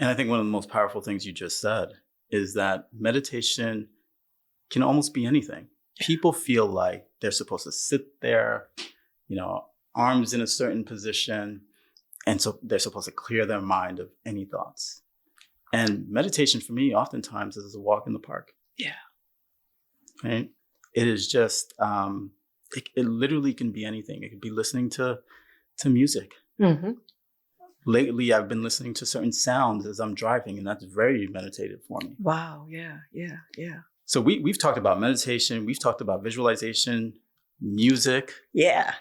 And I think one of the most powerful things you just said is that meditation can almost be anything. People feel like they're supposed to sit there, arms in a certain position. And so they're supposed to clear their mind of any thoughts. And meditation for me, oftentimes, is a walk in the park. Yeah. Right? It is just, it literally can be anything. It could be listening to music. Mm-hmm. Lately, I've been listening to certain sounds as I'm driving, and that's very meditative for me. Wow. Yeah. So we've talked about meditation. We've talked about visualization, music. Yeah.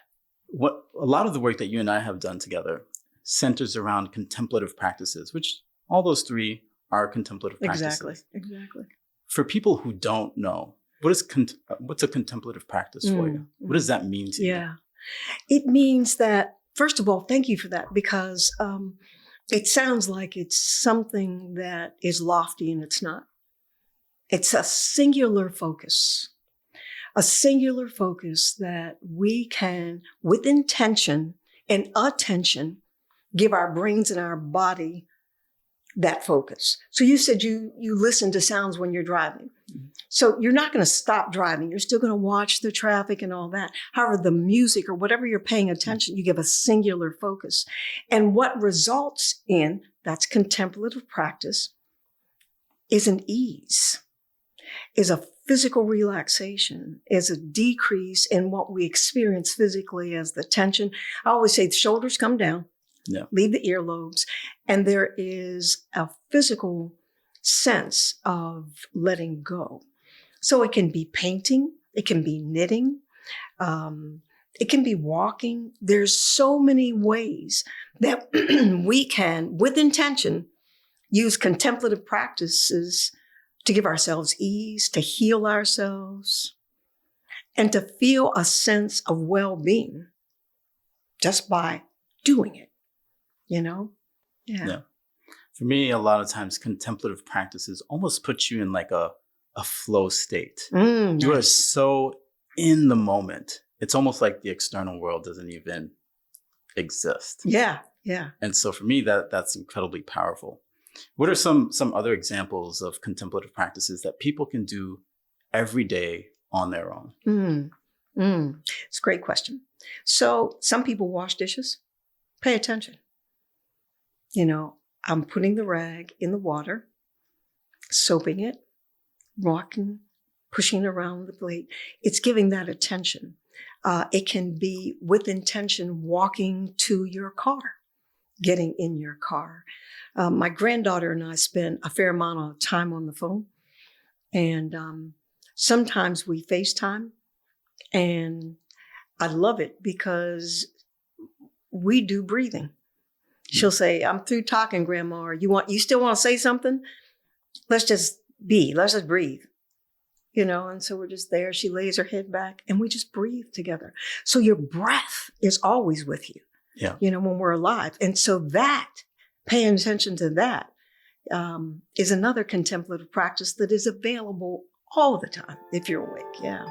What a lot of the work that you and I have done together centers around contemplative practices, which all those three are contemplative practices. Exactly. For people who don't know, what's a contemplative practice for you? What does that mean to you? Yeah. It means that, first of all, thank you for that, because it sounds like it's something that is lofty, and it's not. It's a singular focus that we can, with intention and attention, give our brains and our body that focus. So you said you listen to sounds when you're driving. Mm-hmm. So you're not going to stop driving. You're still going to watch the traffic and all that. However, the music or whatever you're paying attention, you give a singular focus. And what results in, that's contemplative practice, is an ease, is a physical relaxation, is a decrease in what we experience physically as the tension. I always say the shoulders come down. Yeah. Leave the earlobes. And there is a physical sense of letting go. So it can be painting. It can be knitting. It can be walking. There's so many ways that we can, with intention, use contemplative practices to give ourselves ease, to heal ourselves, and to feel a sense of well-being just by doing it. Yeah. For me, a lot of times contemplative practices almost put you in like a flow state. You are so in the moment. It's almost like the external world doesn't even exist. Yeah. And so for me, that's incredibly powerful. What are some other examples of contemplative practices that people can do every day on their own? It's a great question. So some people wash dishes. Pay attention. I'm putting the rag in the water, soaping it, rocking, pushing it around the plate. It's giving that attention. It can be with intention walking to your car, getting in your car. My granddaughter and I spend a fair amount of time on the phone. And sometimes we FaceTime. And I love it because we do breathing. She'll say, I'm through talking, Grandma. Or you still want to say something? Let's just breathe. And so we're just there. She lays her head back and we just breathe together. So your breath is always with you, when we're alive. And so paying attention to that is another contemplative practice that is available all the time if you're awake. Yeah.